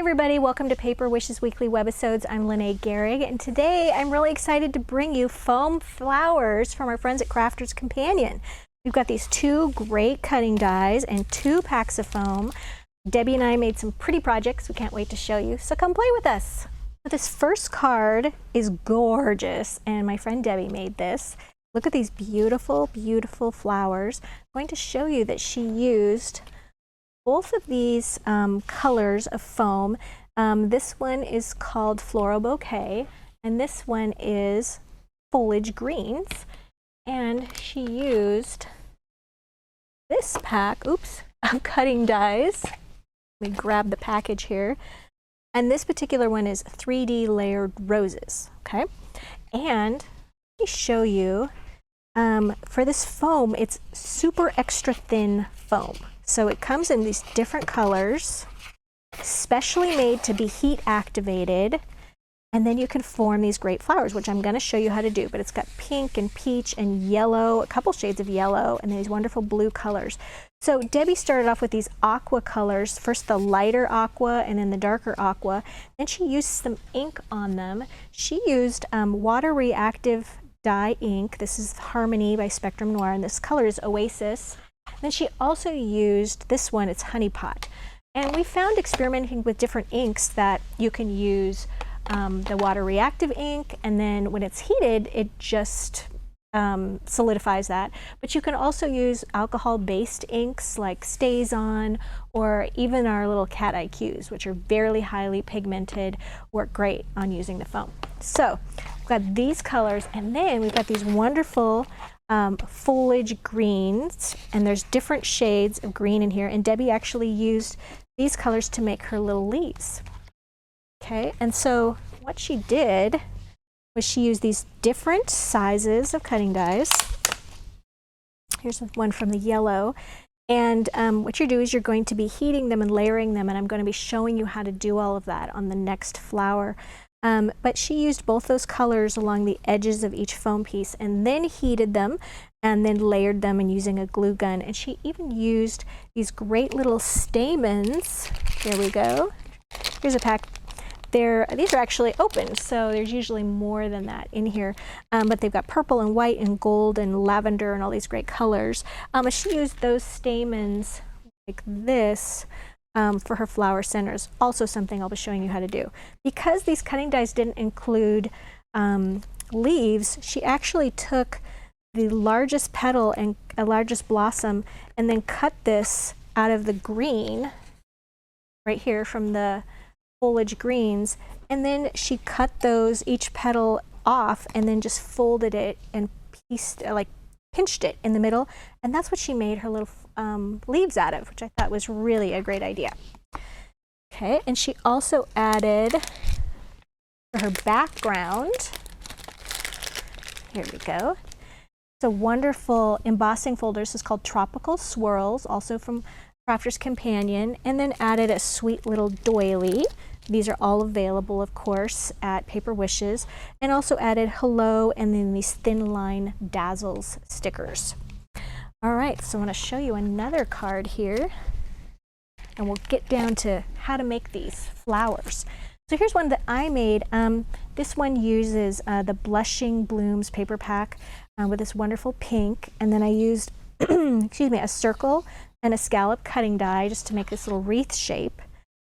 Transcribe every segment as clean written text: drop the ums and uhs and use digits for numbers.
everybody, welcome to Paper Wishes Weekly Webisodes. I'm Lene Gehrig, and today I'm really excited to bring you foam flowers from our friends at Crafters Companion. We've got these two great cutting dies and 2 packs of foam. Debbie and I made some pretty projects we can't wait to show you, so come play with us. This first card is gorgeous, and my friend Debbie made this. Look at these beautiful, beautiful flowers. I'm going to show you that she used both of these colors of foam. This one is called Floral Bouquet, and this one is Foliage Greens. And she used this pack, of cutting dies. Let me grab the package here. And this particular one is 3D layered roses, okay? And let me show you, for this foam, it's super extra thin foam. So it comes in these different colors, specially made to be heat activated, and then you can form these great flowers, which I'm going to show you how to do. But it's got pink and peach and yellow, a couple shades of yellow, and then these wonderful blue colors. So Debbie started off with these aqua colors, first the lighter aqua and then the darker aqua. Then she used some ink on them. She used water reactive dye ink. This is Harmony by Spectrum Noir, and this color is Oasis. Then she also used this one, it's Honey Pot. And we found, experimenting with different inks, that you can use the water reactive ink, and then when it's heated, it just solidifies that. But you can also use alcohol-based inks like StazOn, or even our little cat IQs, which are very highly pigmented, work great on using the foam. So we've got these colors, and then we've got these wonderful foliage greens, and there's different shades of green in here, and Debbie actually used these colors to make her little leaves. Okay, and so what she did was she used these different sizes of cutting dies. Here's one from the yellow, and what you do is you're going to be heating them and layering them, and I'm going to be showing you how to do all of that on the next flower. But she used both those colors along the edges of each foam piece and then heated them and then layered them and using a glue gun. And she even used these great little stamens. There we go. Here's a pack. These are actually open, so there's usually more than that in here. But they've got purple and white and gold and lavender and all these great colors. She used those stamens like this for her flower centers. Also something I'll be showing you how to do. Because these cutting dies didn't include leaves, she actually took the largest petal and largest blossom and then cut this out of the green right here from the foliage greens, and then she cut those, each petal off, and then just folded it and pinched it in the middle, and that's what she made her little leaves out of, which I thought was really a great idea. Okay, and she also added for her background, here we go, it's a wonderful embossing folder. This is called Tropical Swirls, also from Crafters Companion, and then added a sweet little doily. These are all available, of course, at Paper Wishes, and also added hello and then these thin line dazzles stickers. All right, so I want to show you another card here, and we'll get down to how to make these flowers. So here's one that I made. This one uses the Blushing Blooms paper pack with this wonderful pink, and then I used excuse me, a circle and a scallop cutting die just to make this little wreath shape.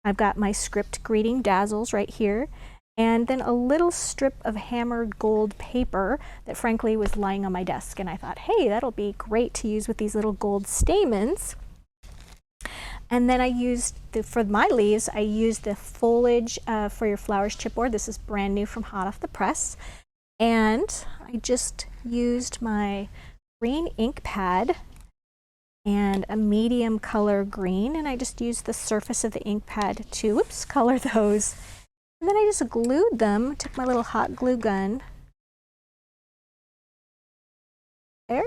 I've got my script greeting dazzles right here, and then a little strip of hammered gold paper that frankly was lying on my desk, and I thought, hey, that'll be great to use with these little gold stamens. And then I used, for my leaves, I used the Foliage for Your Flowers chipboard. This is brand new from hot off the press. And I just used my green ink pad and a medium color green, and I just used the surface of the ink pad to color those. And then I just glued them, took my little hot glue gun there,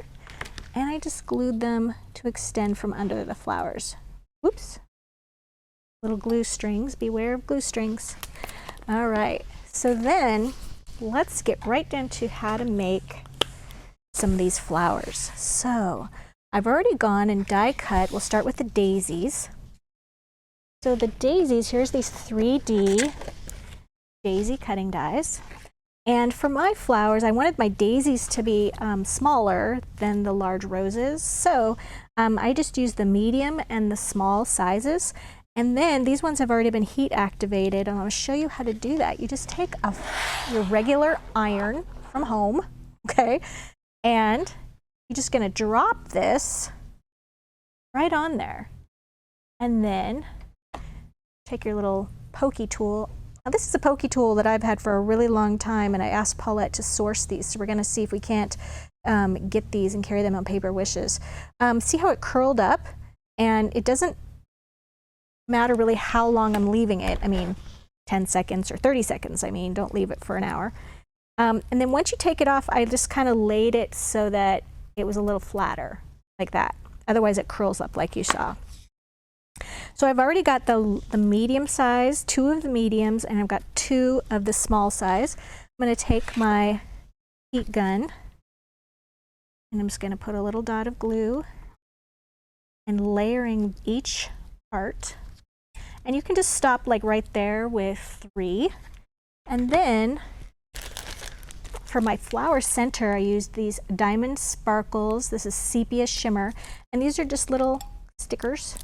and I just glued them to extend from under the flowers. Whoops. Little glue strings, beware of glue strings. All right, so then let's get right down to how to make some of these flowers. So I've already gone and die cut. We'll start with the daisies. So the daisies, here's these 3D daisy cutting dies. And for my flowers, I wanted my daisies to be smaller than the large roses. So I just used the medium and the small sizes. And then these ones have already been heat activated. And I'll show you how to do that. You just take your regular iron from home, okay? And you're just gonna drop this right on there. And then take your little pokey tool. Now this is a pokey tool that I've had for a really long time, and I asked Paulette to source these, so we're going to see if we can't get these and carry them on paper wishes. See how it curled up? And it doesn't matter really how long I'm leaving it. I mean, 10 seconds or 30 seconds. I mean, don't leave it for an hour. And then once you take it off, I just kind of laid it so that it was a little flatter, like that. Otherwise it curls up like you saw. So I've already got the medium size, 2 of the mediums, and I've got 2 of the small size. I'm going to take my heat gun, and I'm just going to put a little dot of glue and layering each part. And you can just stop like right there with 3. And then for my flower center, I used these Diamond Sparkles. This is Sepia Shimmer, and these are just little stickers.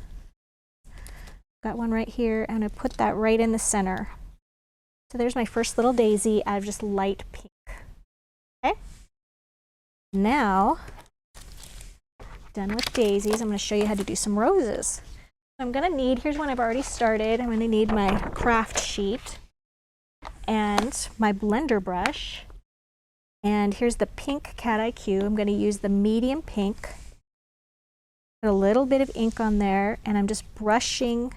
Got one right here, and I put that right in the center. So there's my first little daisy out of just light pink. Okay. Now, done with daisies, I'm going to show you how to do some roses. I'm going to need, here's one I've already started. I'm going to need my craft sheet and my blender brush. And here's the pink Cat IQ. I'm going to use the medium pink. Put a little bit of ink on there, and I'm just brushing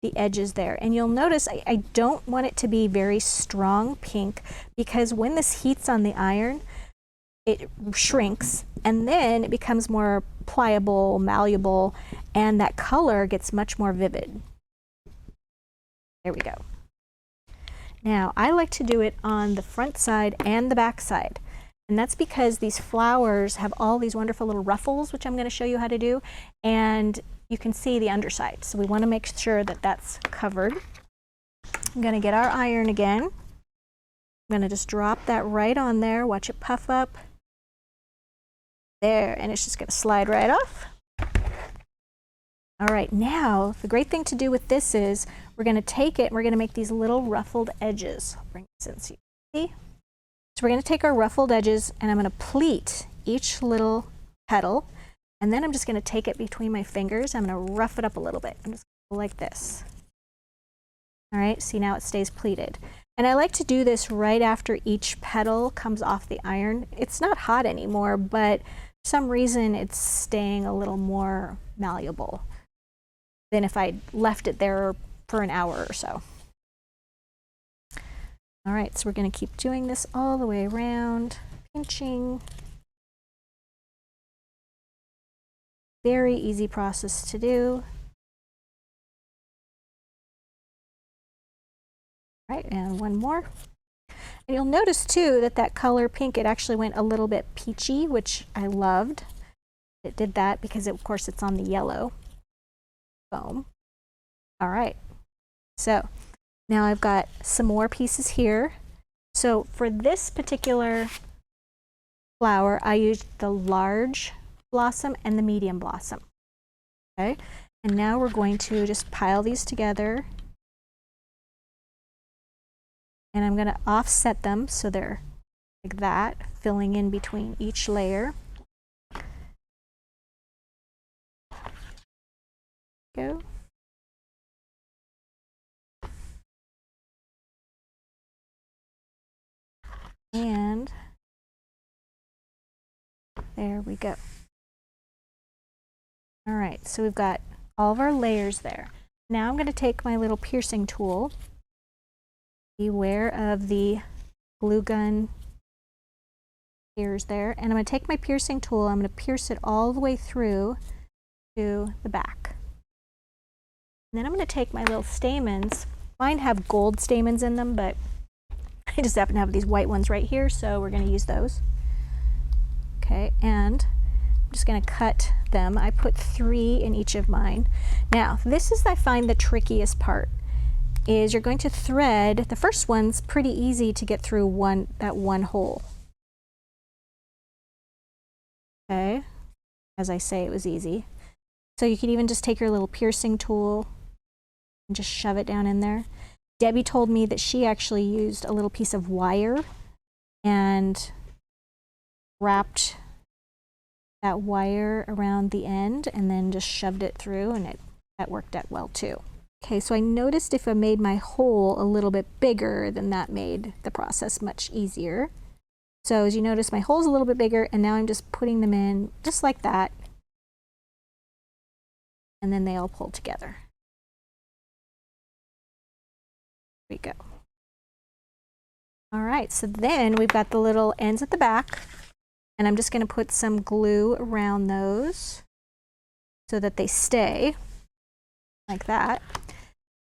the edges there. And you'll notice I don't want it to be very strong pink, because when this heats on the iron, it shrinks and then it becomes more pliable, malleable, and that color gets much more vivid. There we go. Now I like to do it on the front side and the back side. And that's because these flowers have all these wonderful little ruffles, which I'm going to show you how to do. And you can see the underside. So we want to make sure that that's covered. I'm going to get our iron again. I'm going to just drop that right on there. Watch it puff up. There, and it's just going to slide right off. All right, now the great thing to do with this is we're going to take it and we're going to make these little ruffled edges. I'll bring this in so you can see. So we're going to take our ruffled edges, and I'm going to pleat each little petal, and then I'm just going to take it between my fingers. I'm going to rough it up a little bit. I'm just going to go like this. All right, see, now it stays pleated. And I like to do this right after each petal comes off the iron. It's not hot anymore, but for some reason it's staying a little more malleable than if I left it there for an hour or so. All right, so we're going to keep doing this all the way around, pinching. Very easy process to do. All right, and one more. And you'll notice too that that color pink, it actually went a little bit peachy, which I loved. It did that because of course it's on the yellow foam. All right, so now I've got some more pieces here. So for this particular flower, I used the large blossom and the medium blossom. Okay, and now we're going to just pile these together. And I'm going to offset them so they're like that, filling in between each layer. Go. And there we go. All right, so we've got all of our layers there. Now I'm going to take my little piercing tool. Beware of the glue gun ears there. And I'm going to take my piercing tool, I'm going to pierce it all the way through to the back. And then I'm going to take my little stamens. Mine have gold stamens in them, but I just happen to have these white ones right here, so we're going to use those. Okay, and I'm just going to cut them. I put 3 in each of mine. Now, this is, I find, the trickiest part, is you're going to thread. The first one's pretty easy to get through that one hole. Okay, as I say, it was easy. So you could even just take your little piercing tool and just shove it down in there. Debbie told me that she actually used a little piece of wire and wrapped that wire around the end and then just shoved it through, and that worked out well too. Okay, so I noticed if I made my hole a little bit bigger, then that made the process much easier. So as you notice, my hole's a little bit bigger, and now I'm just putting them in just like that. And then they all pull together. There we go. All right, so then we've got the little ends at the back, and I'm just going to put some glue around those so that they stay like that.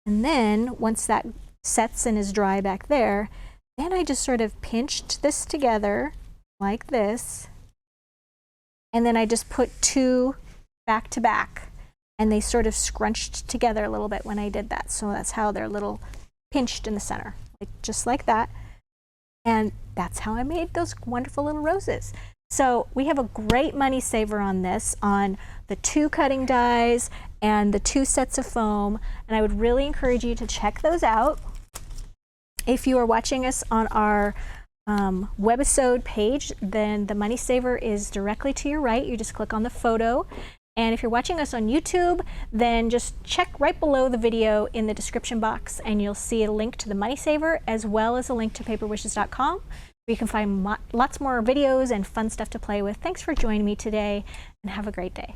And then once that sets and is dry back there, then I just sort of pinched this together like this, and then I just put 2 back to back, and they sort of scrunched together a little bit when I did that. So that's how they're little pinched in the center, just like that. And that's how I made those wonderful little roses. So we have a great money saver on this, on the 2 cutting dies and the 2 sets of foam, and I would really encourage you to check those out. If you are watching us on our Webisode page, then the money saver is directly to your right. You just click on the photo. And if you're watching us on YouTube, then just check right below the video in the description box, and you'll see a link to the money saver as well as a link to paperwishes.com, where you can find lots more videos and fun stuff to play with. Thanks for joining me today, and have a great day.